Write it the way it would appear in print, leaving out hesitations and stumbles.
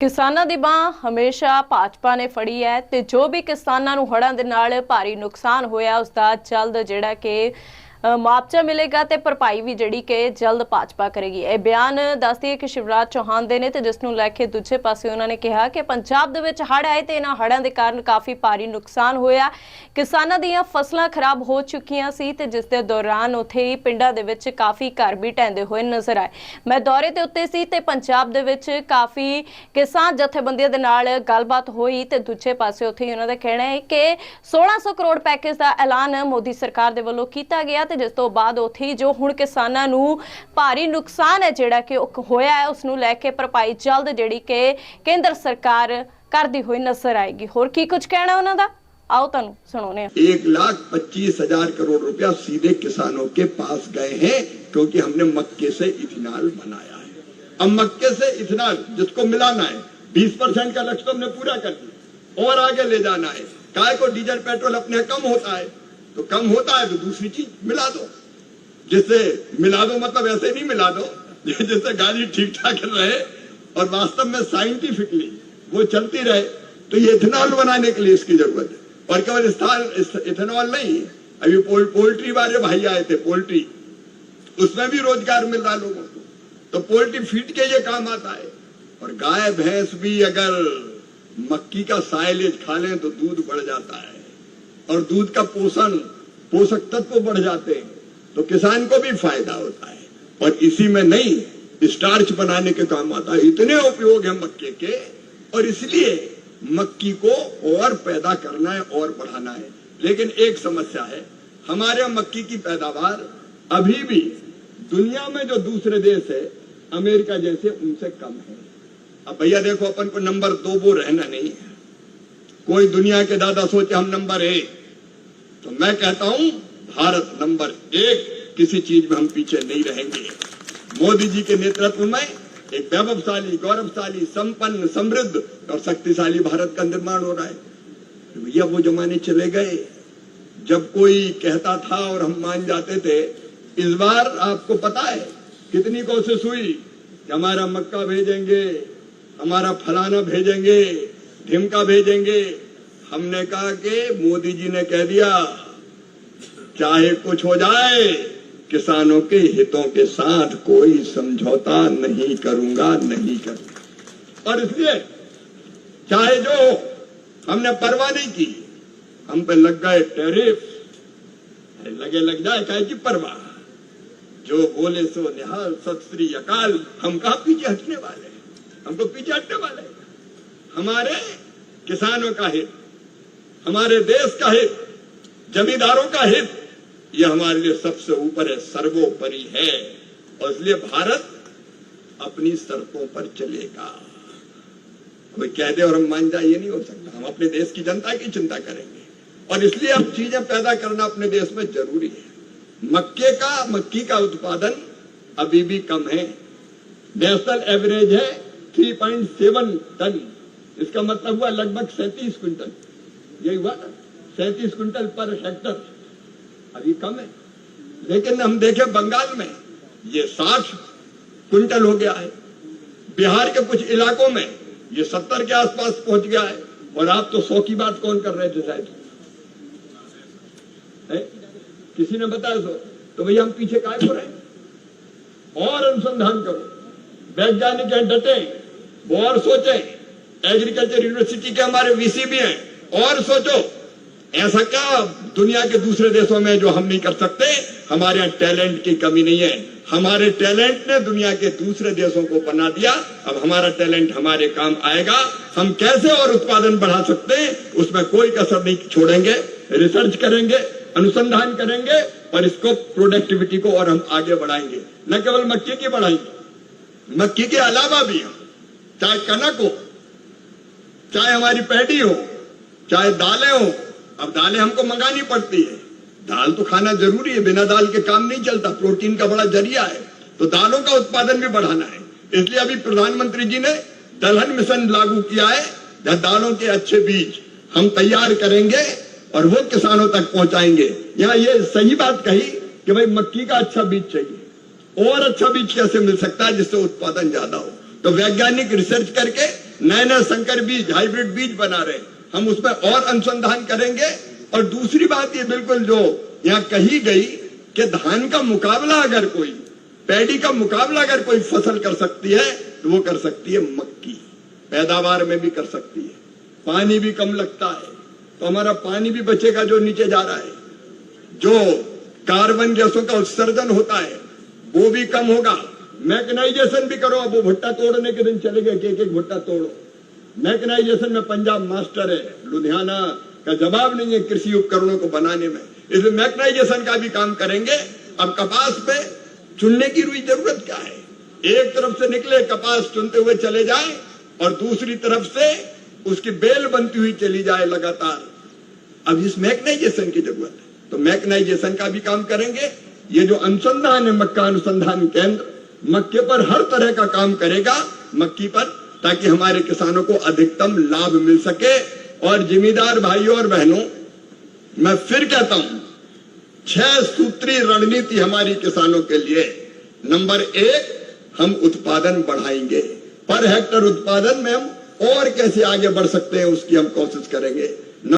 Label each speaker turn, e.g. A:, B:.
A: ਕਿਸਾਨਾਂ ਦੀ ਬਾਂਹ ਹਮੇਸ਼ਾ ਭਾਜਪਾ ਨੇ ਫੜੀ ਹੈ ਤੇ ਜੋ ਵੀ ਕਿਸਾਨਾਂ ਨੂੰ ਹੜ੍ਹਾਂ ਦੇ ਨਾਲ ਭਾਰੀ ਨੁਕਸਾਨ ਹੋਇਆ ਉਸ ਦਾ ਜਲਦ ਜਿਹੜਾ ਕਿ ਮੁਆਵਜ਼ਾ ਮਿਲੇਗਾ ਤੇ ਭਰਪਾਈ ਵੀ ਜਿਹੜੀ ਕਿ ਜਲਦ ਭਾਜਪਾ ਕਰੇਗੀ। ਇਹ ਬਿਆਨ ਦੱਸਦੀ ਹੈ ਕਿ ਸ਼ਿਵਰਾਜ ਚੌਹਾਨ ਦੇ ਨੇ ਤੇ ਜਿਸ ਨੂੰ ਲੈ ਕੇ ਦੂਜੇ ਪਾਸੇ ਉਹਨਾਂ ਨੇ ਕਿਹਾ ਕਿ ਪੰਜਾਬ ਦੇ ਵਿੱਚ ਹੜ੍ਹ ਆਏ ਤੇ ਇਹਨਾਂ ਹੜ੍ਹਾਂ ਦੇ ਕਾਰਨ ਕਾਫੀ ਭਾਰੀ ਨੁਕਸਾਨ ਹੋਇਆ। ਕਿਸਾਨਾਂ ਦੀਆਂ ਫਸਲਾਂ ਖਰਾਬ ਹੋ ਚੁੱਕੀਆਂ ਸੀ ਤੇ ਜਿਸ ਦੇ ਦੌਰਾਨ ਉੱਥੇ ਹੀ ਪਿੰਡਾਂ ਦੇ ਵਿੱਚ ਕਾਫੀ ਘਰ ਵੀ ਢਹਿੰਦੇ ਹੋਏ ਨਜ਼ਰ ਆਏ। ਮੈਂ ਦੌਰੇ ਤੇ ਉੱਤੇ ਸੀ ਤੇ ਪੰਜਾਬ ਦੇ ਵਿੱਚ ਕਾਫੀ ਕਿਸਾਨ ਜਥੇਬੰਦੀਆਂ ਦੇ ਨਾਲ ਗੱਲਬਾਤ ਹੋਈ ਤੇ ਦੂਜੇ ਪਾਸੇ ਉੱਥੇ ਉਹਨਾਂ ਦਾ ਕਹਿਣਾ ਹੈ ਕਿ 1600 ਕਰੋੜ ਪੈਕੇਜ ਦਾ ਐਲਾਨ ਮੋਦੀ ਸਰਕਾਰ ਦੇ ਵੱਲੋਂ ਕੀਤਾ ਗਿਆ ਤੇ ਜਿਸ ਤੋਂ ਬਾਅਦ ਉੱਥੇ ਜੋ ਹੁਣ ਕਿਸਾਨਾਂ ਨੂੰ ਭਾਰੀ ਨੁਕਸਾਨ ਹੈ ਜਿਹੜਾ ਕਿ ਹੋਇਆ ਹੈ ਉਸ ਨੂੰ ਲੈ ਕੇ ਭਰਪਾਈ ਜਲਦ ਜਿਹੜੀ ਕਿ ਕੇਂਦਰ ਸਰਕਾਰ करती हुई नजर आएगी। होर की कुछ कहना है उन्होंने, आओ तुहानू सुनाउने।
B: 1,25,000 करोड़ रुपया सीधे किसानों के पास गए हैं क्योंकि हमने मक्के से इथेनॉल बनाया है। अब मक्के से इथेनॉल जिसको मिलाना है 20% का लक्ष्य तो हमने पूरा कर दिया और आगे ले जाना है। काय को डीजल पेट्रोल अपने कम होता है तो कम होता है तो दूसरी चीज मिला दो, जिससे मिला दो मतलब ऐसे नहीं मिला दो जिससे गाड़ी ठीक ठाक रहे और वास्तव में साइंटिफिकली वो चलती रहे। तो ये इथेनॉल बनाने के लिए इसकी जरूरत है और केवल इथेनॉल नहीं, अभी पोल्ट्री वाले भाई आए थे, पोल्ट्री उसमें भी रोजगार मिल रहा लोगों को, तो पोल्ट्री फीड के ये काम आता है। और गाय भैंस भी अगर मक्की का साइलेज खा लें तो दूध बढ़ जाता है और दूध का पोषक तत्व बढ़ जाते हैं तो किसान को भी फायदा होता है। और इसी में नहीं स्टार्च बनाने के काम आता है। इतने उपयोग है मक्के के और इसलिए मक्की को और पैदा करना है और बढ़ाना है। लेकिन एक समस्या है, हमारे मक्की की पैदावार अभी भी दुनिया में जो दूसरे देश है अमेरिका जैसे उनसे कम है। अब भैया देखो अपन को नंबर 2 वो रहना नहीं है। कोई दुनिया के दादा सोचे हम नंबर 1, तो मैं कहता हूं भारत नंबर 1 किसी चीज में हम पीछे नहीं रहेंगे। मोदी जी के नेतृत्व में एक वैभवशाली, गौरवशाली, संपन्न, समृद्ध और शक्तिशाली भारत का निर्माण हो रहा है। भैया वो जमाने चले गए जब कोई कहता था और हम मान जाते थे। इस बार आपको पता है कितनी कोशिश हुई कि हमारा मक्का भेजेंगे, हमारा फलाना भेजेंगे, ढिमका भेजेंगे। हमने कहा कि मोदी जी ने कह दिया चाहे कुछ हो जाए किसानों के हितों के साथ कोई समझौता नहीं करूंगा, नहीं करूंगा। और इसलिए चाहे जो हमने परवाह नहीं की, हम पे लग गए टैरिफ, लगे लग जाए काहे की परवाह, जो बोले सो निहाल, सत श्री अकाल। हम कहाँ पीछे हटने वाले, हम तो पीछे हटने वाले। हमारे किसानों का हित, हमारे देश का हित, जमींदारों का हित, ये हमारे लिए सबसे ऊपर है, सर्वोपरि है। और इसलिए भारत अपनी शर्तों पर चलेगा। कोई कह दे और हम मान जाए ये नहीं हो सकता। हम अपने देश की जनता की चिंता करेंगे और इसलिए अब चीजें पैदा करना अपने देश में जरूरी है। मक्की का उत्पादन अभी भी कम है। नेशनल एवरेज है 3.7 टन। इसका मतलब हुआ लगभग 37 क्विंटल। यही हुआ ना, 37 क्विंटल पर हेक्टर, अभी कम है। लेकिन हम देखें बंगाल में ये 60 क्विंटल हो गया है, बिहार के कुछ इलाकों में ये 70 के आसपास पहुंच गया है। और आप तो 100 की बात कौन कर रहे थे शायद है? किसी ने बताया सो, तो भैया हम पीछे काहे हो रहे हैं? और अनुसंधान करो, वैज्ञानिक हैं डटे, वो और सोचे। एग्रीकल्चर यूनिवर्सिटी के हमारे वीसी भी हैं, और सोचो। ऐसा क्या दुनिया के दूसरे देशों में जो हम नहीं कर सकते? हमारे यहाँ टैलेंट की कमी नहीं है। हमारे टैलेंट ने दुनिया के दूसरे देशों को बना दिया। अब हमारा टैलेंट हमारे काम आएगा। हम कैसे और उत्पादन बढ़ा सकते हैं उसमें कोई कसर नहीं छोड़ेंगे। रिसर्च करेंगे, अनुसंधान करेंगे और इसको प्रोडक्टिविटी को और हम आगे बढ़ाएंगे। न केवल मक्की की बढ़ाएंगे, मक्की के अलावा भी चाहे कनक हो, चाहे हमारी पैडी हो, चाहे दालें हो। अब दालें हमको मंगानी पड़ती है, दाल तो खाना जरूरी है, बिना दाल के काम नहीं चलता, प्रोटीन का बड़ा जरिया है। तो दालों का उत्पादन भी बढ़ाना है। इसलिए अभी प्रधानमंत्री जी ने दलहन मिशन लागू किया है, जहां दालों के अच्छे बीज हम तैयार करेंगे और वो किसानों तक पहुंचाएंगे। यहाँ ये सही बात कही कि भाई मक्की का अच्छा बीज चाहिए, और अच्छा बीज कैसे मिल सकता है जिससे उत्पादन ज्यादा हो? तो वैज्ञानिक रिसर्च करके नए नए संकर बीज, हाइब्रिड बीज बना रहे हैं, हम उसमें और अनुसंधान करेंगे। और दूसरी बात ये बिल्कुल जो यहाँ कही गई कि धान का मुकाबला अगर कोई, पैडी का मुकाबला अगर कोई फसल कर सकती है तो वो कर सकती है मक्की। पैदावार में भी कर सकती है, पानी भी कम लगता है, तो हमारा पानी भी बचेगा जो नीचे जा रहा है, जो कार्बन गैसों का उत्सर्जन होता है वो भी कम होगा। मैकेनाइजेशन भी करो, अब वो भुट्टा तोड़ने के दिन चले गए कि एक भुट्टा तोड़ो। मैकेनाइजेशन में पंजाब मास्टर है, लुधियाना का जवाब नहीं है कृषि उपकरणों को बनाने में, इसलिए मैकेनाइजेशन का भी काम करेंगे। अब कपास पे चुनने की रुई जरूरत क्या है, एक तरफ से निकले कपास चुनते हुए चले जाए और दूसरी तरफ से उसकी बेल बनती हुई चली जाए लगातार। अब इस मैकेनाइजेशन की जरूरत है, तो मैकेनाइजेशन का भी काम करेंगे। ये जो अनुसंधान है, मक्का अनुसंधान केंद्र मक्के पर हर तरह का काम करेगा, मक्की पर, ताकि हमारे किसानों को अधिकतम लाभ मिल सके। और जिम्मेदार भाइयों और बहनों, मैं फिर कहता हूं, 6 सूत्री रणनीति हमारी किसानों के लिए। नंबर 1, हम उत्पादन बढ़ाएंगे, पर हेक्टर उत्पादन में हम और कैसे आगे बढ़ सकते हैं उसकी हम कोशिश करेंगे।